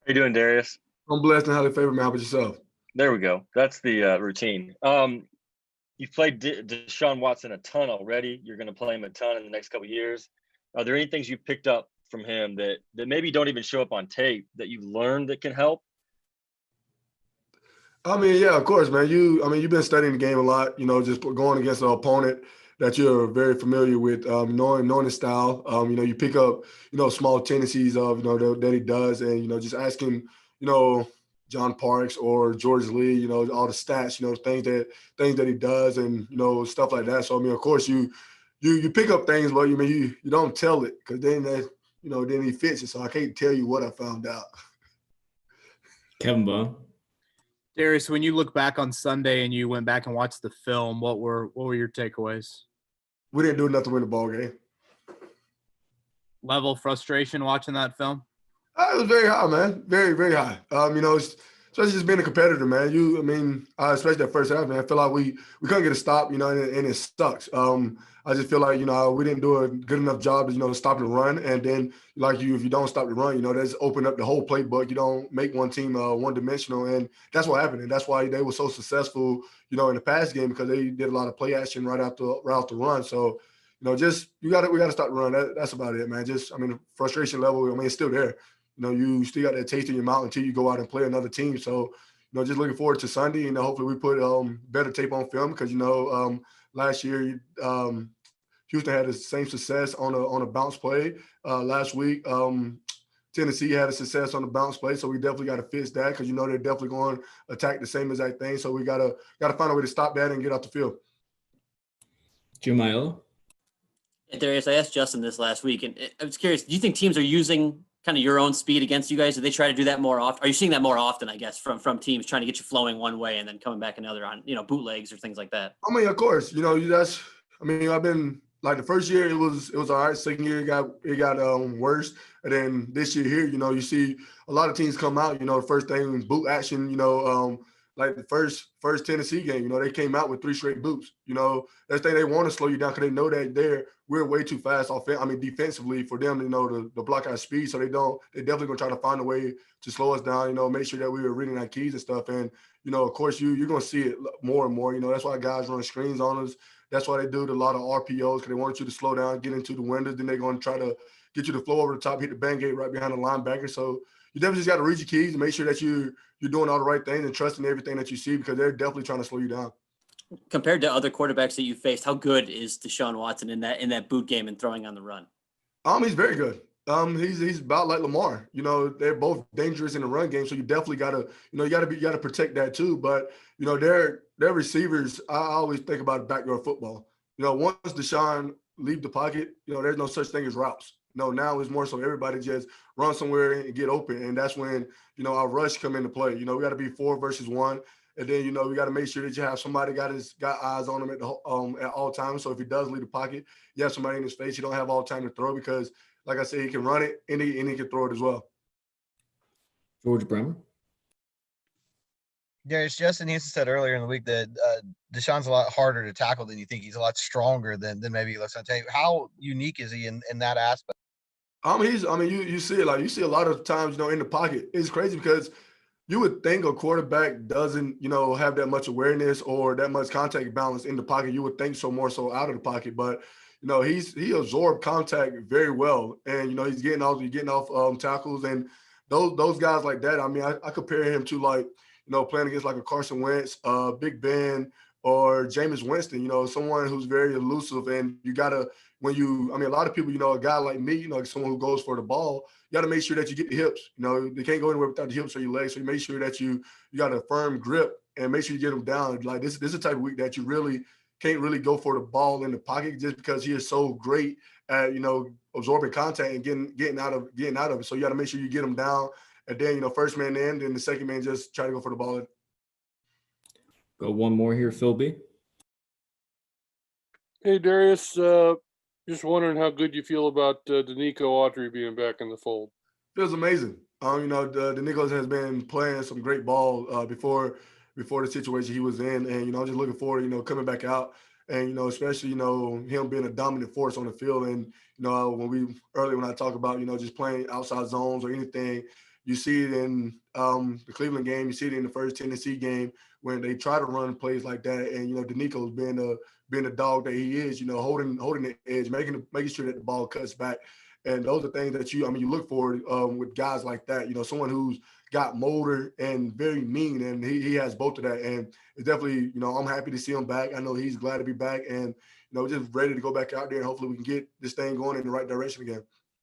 How you doing, Darius? I'm blessed and highly favored, man. How about yourself? There we go. That's the routine. You've played Deshaun Watson a ton already. You're going to play him a ton in the next couple of years. Are there any things you picked up from him that maybe don't even show up on tape that you've learned that can help? Yeah, of course, man. You've been studying the game a lot. Just going against an opponent that you're very familiar with, knowing his style. You pick up, small tendencies of, that he does, and just asking, you know, John Parks or George Lee, all the stats, things that he does, and stuff like that. So of course, you pick up things, but you don't tell it because then he fits it. So I can't tell you what I found out. Kevin Bone. Darius, when you look back on Sunday and you went back and watched the film, what were your takeaways? We didn't do enough to win the ball game. Level of frustration watching that film? It was very high, man. Very, very high. Especially just being a competitor, man. Especially that first half, man. I feel like we couldn't get a stop, and it sucks. I just feel like, we didn't do a good enough job to, stop the run. And then, if you don't stop the run, that's open up the whole playbook. You don't make one team one-dimensional, and that's what happened. And that's why they were so successful, in the pass game because they did a lot of play action right off the run. So, just we got to stop the run. That's about it, man. The frustration level, it's still there. You still got that taste in your mouth until you go out and play another team. So, just looking forward to Sunday, and hopefully we put better tape on film because, last year Houston had the same success on a bounce play. Last week, Tennessee had a success on the bounce play, so we definitely got to fix that because they're definitely going to attack the same exact thing. So we gotta find a way to stop that and get off the field. Jamiel. Darius, I asked Justin this last week, and I was curious, do you think teams are using kind of your own speed against you guys? Do they try to do that more often? Are you seeing that more often, I guess, from teams trying to get you flowing one way and then coming back another on, bootlegs or things like that? Of course, I've been like the first year it was all right. Second year it got worse. And then this year here, you see a lot of teams come out, the first thing boot action, like the first Tennessee game, they came out with 3 straight boots. That's the thing, they want to slow you down because they know that we're way too fast defensively for them, to block our speed. So they're definitely gonna try to find a way to slow us down, make sure that we were reading our keys and stuff. And, of course you're gonna see it more and more. That's why guys run screens on us. That's why they do a lot of RPOs because they want you to slow down, get into the windows. Then they're gonna try to get you to flow over the top, hit the bang gate right behind the linebacker. So you definitely just got to read your keys and make sure that you're doing all the right things and trusting everything that you see because they're definitely trying to slow you down. Compared to other quarterbacks that you faced, how good is Deshaun Watson in that boot game and throwing on the run? He's very good. He's about like Lamar. They're both dangerous in the run game, so you definitely gotta, you gotta protect that too. But their receivers, I always think about backyard football. Once Deshaun leave the pocket, there's no such thing as routes. Now it's more so everybody just run somewhere and get open, and that's when our rush come into play. We got to be 4 versus 1, and then we got to make sure that you have somebody got eyes on him at all times. So if he does leave the pocket, you have somebody in his face. You don't have all time to throw because, like I said, he can run it and he can throw it as well. George Bremer. Darius, Justin Houston said earlier in the week that Deshaun's a lot harder to tackle than you think. He's a lot stronger than maybe he looks on tape. How unique is he in that aspect? You see it, like you see a lot of times, in the pocket. It's crazy because you would think a quarterback doesn't, have that much awareness or that much contact balance in the pocket. You would think so more so out of the pocket, but he absorbed contact very well, and he's getting off tackles and those guys like that. I compare him to like playing against like a Carson Wentz, Big Ben, or Jameis Winston. Someone who's very elusive, and you gotta. A lot of people, a guy like me, someone who goes for the ball, you got to make sure that you get the hips. They can't go anywhere without the hips or your legs. So you make sure that you got a firm grip and make sure you get them down. Like this is the type of week that you really can't really go for the ball in the pocket just because he is so great at, absorbing contact and getting out of it. So you got to make sure you get him down. And then, first man in, then the second man just try to go for the ball. Go one more here, Phil B. Hey, Darius. Just wondering how good you feel about Danico Autry being back in the fold. Feels amazing. Danico has been playing some great ball before the situation he was in, and I'm just looking forward, coming back out, and especially him being a dominant force on the field, and when I talk about just playing outside zones or anything, You see it in the Cleveland game. You see it in the first Tennessee game when they try to run plays like that. And Danico's being the dog that he is. Holding the edge, making sure that the ball cuts back. And those are things that you look for with guys like that. Someone who's got motor and very mean, and he has both of that. And it's definitely, I'm happy to see him back. I know he's glad to be back, and just ready to go back out there, and hopefully we can get this thing going in the right direction again.